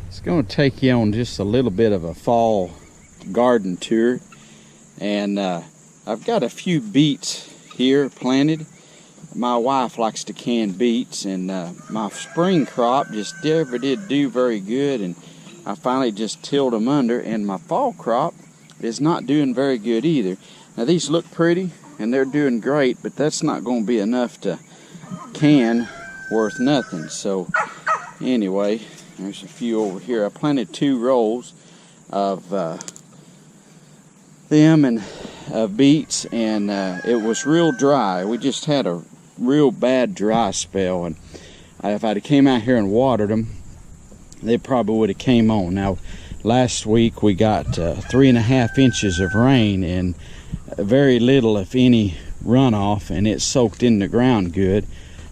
It's going to take you on just a little bit of a fall garden tour, and I've got a few beets here planted. My wife likes to can beets, and my spring crop just never did do very good, and I finally just tilled them under, and my fall crop is not doing very good either. Now these look pretty and they're doing great, but that's not going to be enough to can worth nothing. So anyway, there's a few over here. I planted 2 rows of them and beets, and it was real dry. We just had a real bad dry spell, and if I'd came out here and watered them, they probably would have came on. Now last week we got 3.5 inches of rain and very little if any runoff, and it soaked in the ground good,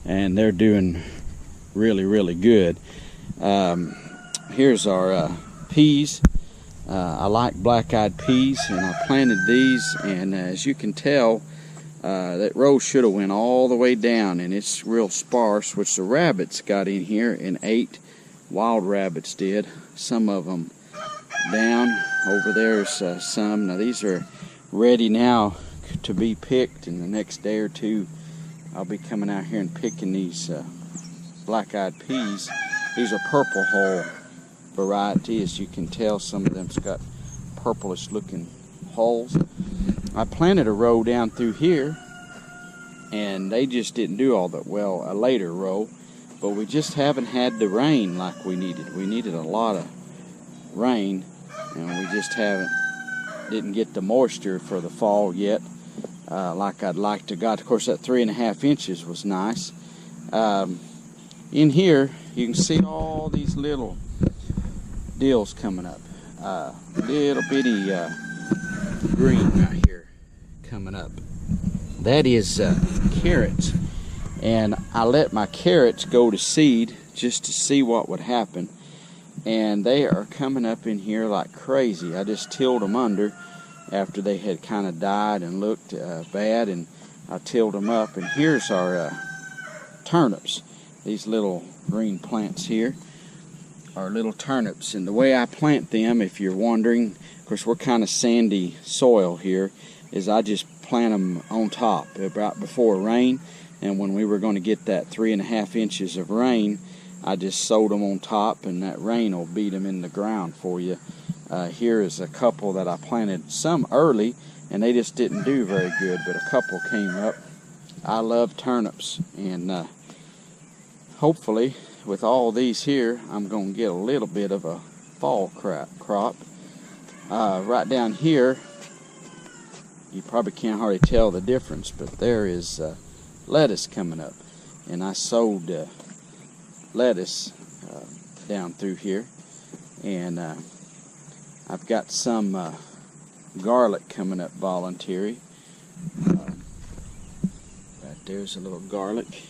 and they're doing really good. Here's our peas. I like black-eyed peas, and I planted these, and as you can tell, that row should have went all the way down, and it's real sparse, which the rabbits got in here and ate. Wild rabbits did. Some of them down. Over there's some. Now these are ready now to be picked. In the next day or two, I'll be coming out here and picking these black-eyed peas. These are purple hull variety. As you can tell, some of them's got purplish looking hulls. I planted a row down through here, and they just didn't do all that well. A later row, but we just haven't had the rain like we needed. We needed a lot of rain, and we just didn't get the moisture for the fall yet, like I'd like to got. Of course, that 3.5 inches was nice. In here, you can see all these little dills coming up. Little bitty green right here coming up. That is carrots, and I let my carrots go to seed just to see what would happen, and they are coming up in here like crazy. I just tilled them under after they had kind of died and looked bad, and I tilled them up. And here's our turnips. These little green plants here are little turnips, and the way I plant them, if you're wondering, of course we're kind of sandy soil here, is I just plant them on top about before rain, and when we were going to get that 3.5 inches of rain, I just sowed them on top, and that rain will beat them in the ground for you. Here is a couple that I planted some early, and they just didn't do very good, but a couple came up. I love turnips, and hopefully with all these here, I'm going to get a little bit of a fall crop. Right down here, you probably can't hardly tell the difference, but there is lettuce coming up, and I sowed lettuce down through here, and I've got some garlic coming up voluntary. Right there's a little garlic.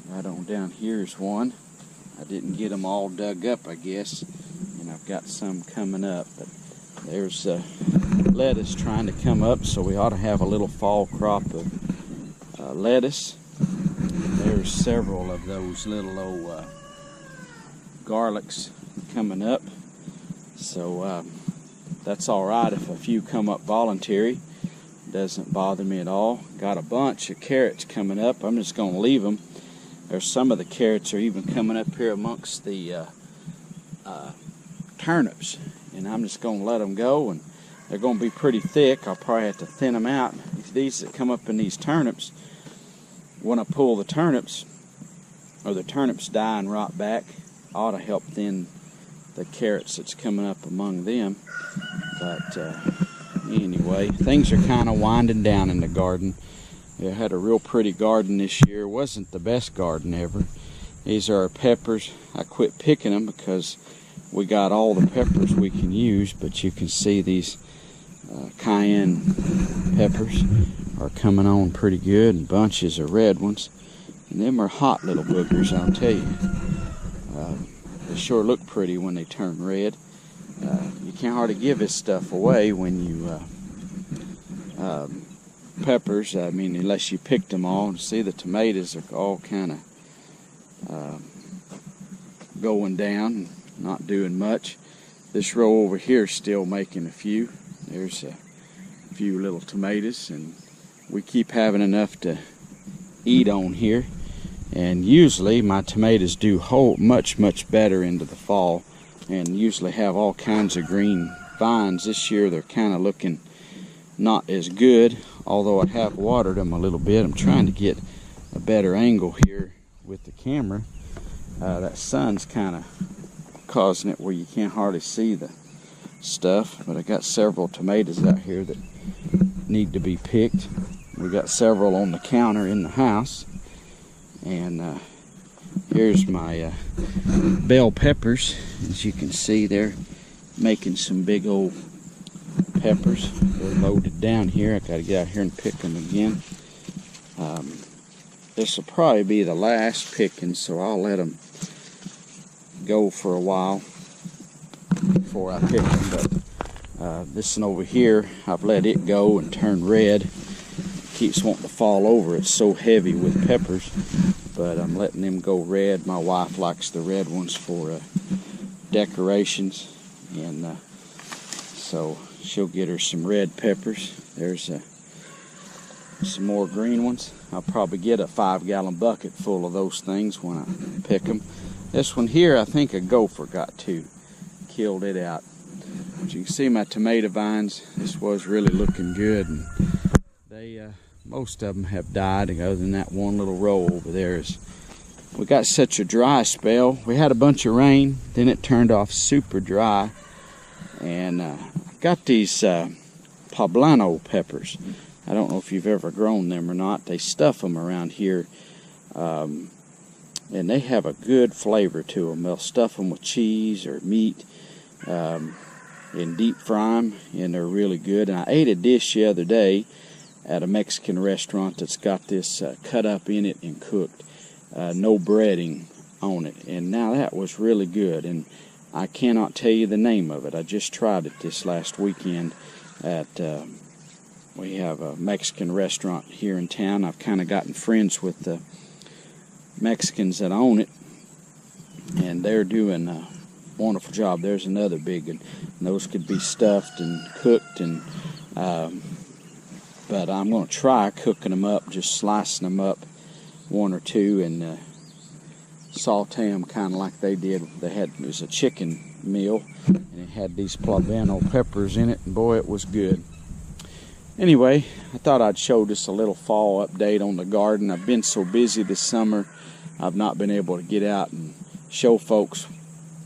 Right on down here's one. I didn't get them all dug up, I guess, and I've got some coming up, but there's lettuce trying to come up, so we ought to have a little fall crop of lettuce. There's several of those little old garlics coming up, so that's all right if a few come up voluntary. Doesn't bother me at all. Got a bunch of carrots coming up. I'm just going to leave them. There's some of the carrots are even coming up here amongst the turnips, and I'm just going to let them go, and they're going to be pretty thick. I'll probably have to thin them out. These that come up in these turnips, when I pull the turnips, or the turnips die and rot back, ought to help thin the carrots that's coming up among them. But anyway, things are kind of winding down in the garden. I had a real pretty garden this year. Wasn't the best garden ever. These are our peppers. I quit picking them because we got all the peppers we can use, but you can see these cayenne peppers are coming on pretty good, and bunches of red ones. And them are hot little boogers, I'll tell you. They sure look pretty when they turn red. You can't hardly give this stuff away when you peppers, I mean, unless you picked them all. See, the tomatoes are all kind of going down. not doing much. This row over here is still making a few. There's a few little tomatoes, and we keep having enough to eat on here. And usually my tomatoes do hold much better into the fall, and usually have all kinds of green vines. This year they're kind of looking not as good, although I have watered them a little bit. I'm trying to get a better angle here with the camera. That sun's kind of causing it where you can't hardly see the stuff, but I got several tomatoes out here that need to be picked. We got several on the counter in the house, and here's my bell peppers. As you can see, they're making some big old peppers. They're loaded down here. I gotta get out here and pick them again. This will probably be the last picking, so I'll let them go for a while before I pick them. But this one over here, I've let it go and turn red. It keeps wanting to fall over. It's so heavy with peppers, but I'm letting them go red. My wife likes the red ones for decorations, and so she'll get her some red peppers. There's some more green ones. I'll probably get a 5-gallon bucket full of those things when I pick them. This one here, I think a gopher got to, killed it out. But you can see my tomato vines. This was really looking good, and they most of them have died, other than that one little row over there. We got such a dry spell. We had a bunch of rain, then it turned off super dry, and I got these poblano peppers. I don't know if you've ever grown them or not. They stuff them around here, and they have a good flavor to them. They'll stuff them with cheese or meat and deep fry them, and they're really good. And I ate a dish the other day at a Mexican restaurant that's got this cut up in it and cooked. No breading on it. And now that was really good, and I cannot tell you the name of it. I just tried it this last weekend at we have a Mexican restaurant here in town. I've kind of gotten friends with the Mexicans that own it, and they're doing a wonderful job. There's another big one, and those could be stuffed and cooked, and but I'm going to try cooking them up, just slicing them up one or two, and saute them kind of like they did. It was a chicken meal, and it had these poblano peppers in it, and boy, it was good. Anyway, I thought I'd show just a little fall update on the garden. I've been so busy this summer, I've not been able to get out and show folks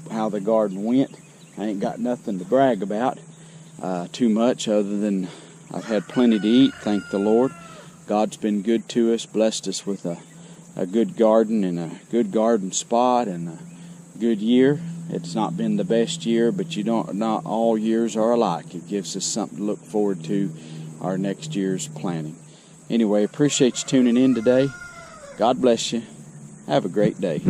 how the garden went. I ain't got nothing to brag about too much, other than I've had plenty to eat, thank the Lord. God's been good to us, blessed us with a good garden and a good garden spot and a good year. It's not been the best year, but not all years are alike. It gives us something to look forward to our next year's planting. Anyway, appreciate you tuning in today. God bless you. Have a great day.